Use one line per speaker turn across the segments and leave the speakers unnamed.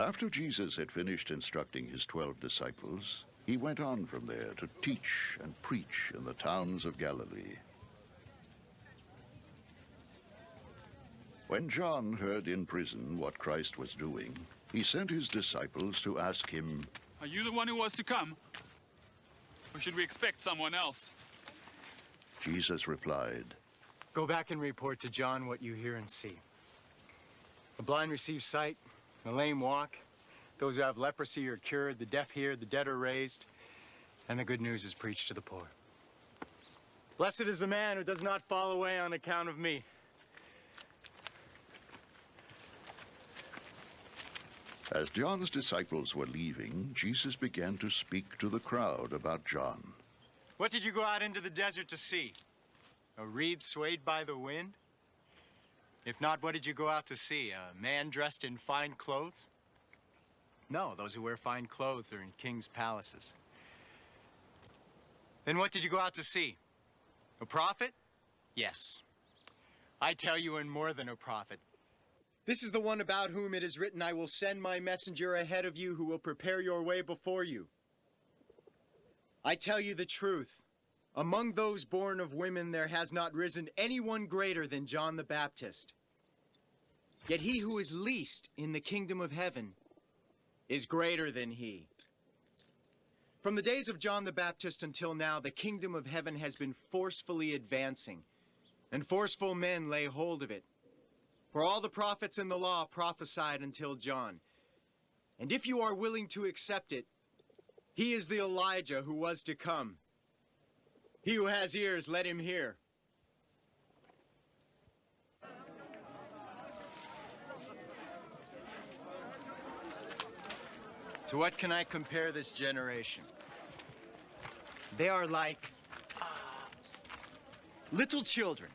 After Jesus had finished instructing his 12 disciples, he went on from there to teach and preach in the towns of Galilee. When John heard in prison what Christ was doing, he sent his disciples to ask him,
"Are you the one who was to come? Or should we expect someone else?"
Jesus replied,
"Go back and report to John what you hear and see. The blind receive sight, the lame walk, those who have leprosy are cured, the deaf hear, the dead are raised, and the good news is preached to the poor. Blessed is the man who does not fall away on account of me."
As John's disciples were leaving, Jesus began to speak to the crowd about John.
"What did you go out into the desert to see? A reed swayed by the wind? If not, what did you go out to see? A man dressed in fine clothes? No, those who wear fine clothes are in kings' palaces. Then what did you go out to see? A prophet? Yes. I tell you, and more than a prophet. This is the one about whom it is written, 'I will send my messenger ahead of you who will prepare your way before you.' I tell you the truth. Among those born of women there has not risen anyone greater than John the Baptist. Yet he who is least in the kingdom of heaven is greater than he. From the days of John the Baptist until now, the kingdom of heaven has been forcefully advancing, and forceful men lay hold of it. For all the prophets in the law prophesied until John. And if you are willing to accept it, he is the Elijah who was to come. He who has ears, let him hear." To what can I compare this generation? They are like little children,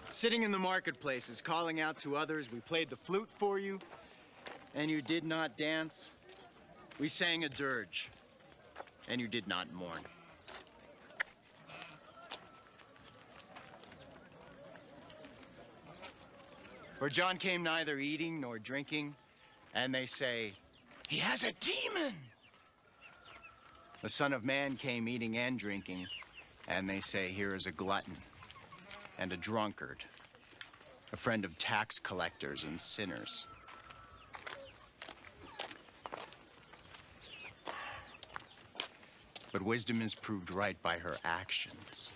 sitting in the marketplaces, calling out to others, "We played the flute for you, and you did not dance. We sang a dirge, and you did not mourn." For John came neither eating nor drinking, and they say, "He has a demon." The Son of Man came eating and drinking, and they say, "Here is a glutton and a drunkard, a friend of tax collectors and sinners." But wisdom is proved right by her actions.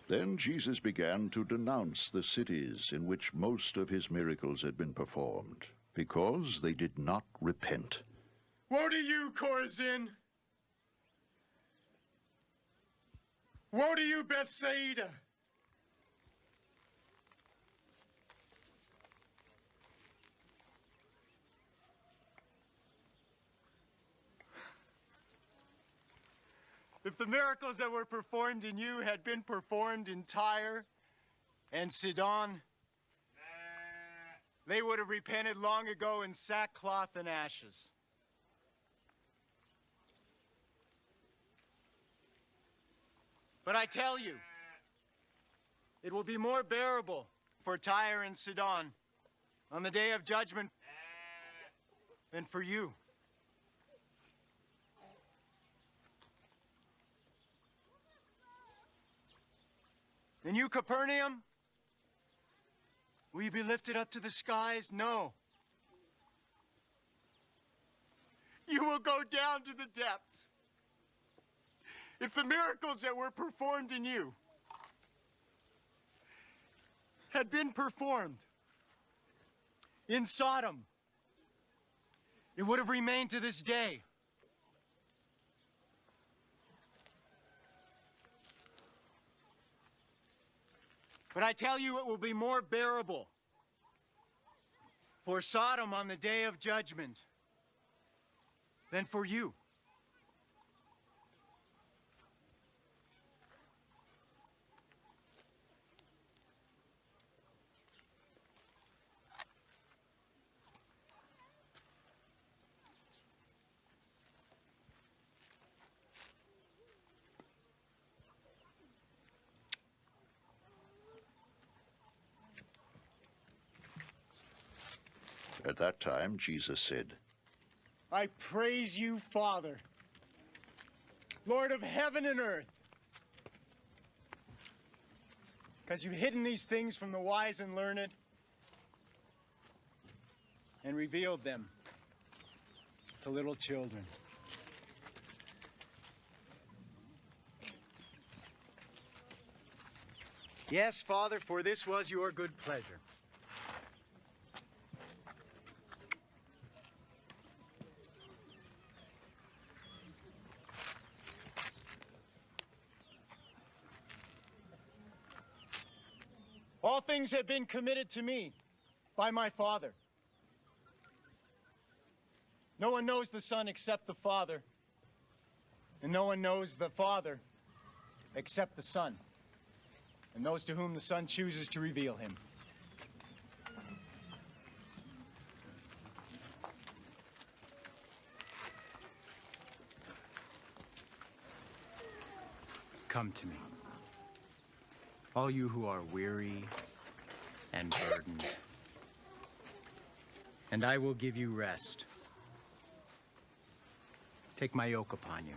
Then Jesus began to denounce the cities in which most of his miracles had been performed, because they did not repent.
"Woe to you, Chorazin! Woe to you, Bethsaida! If the miracles that were performed in you had been performed in Tyre and Sidon, they would have repented long ago in sackcloth and ashes. But I tell you, it will be more bearable for Tyre and Sidon on the day of judgment than for you. And you, Capernaum, will you be lifted up to the skies? No. You will go down to the depths. If the miracles that were performed in you had been performed in Sodom, it would have remained to this day. But I tell you, it will be more bearable for Sodom on the day of judgment than for you.
At that time, Jesus said,
I praise you, Father, Lord of heaven and earth, because you've hidden these things from the wise and learned and revealed them to little children. Yes, Father, for this was your good pleasure. All things have been committed to me by my Father. No one knows the Son except the Father, and no one knows the Father except the Son, and those to whom the Son chooses to reveal him. Come to me, all you who are weary and burdened, and I will give you rest. Take my yoke upon you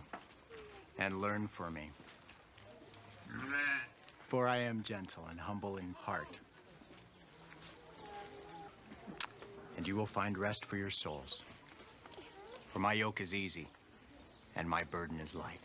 and learn from me, for I am gentle and humble in heart, and you will find rest for your souls. For my yoke is easy and my burden is light.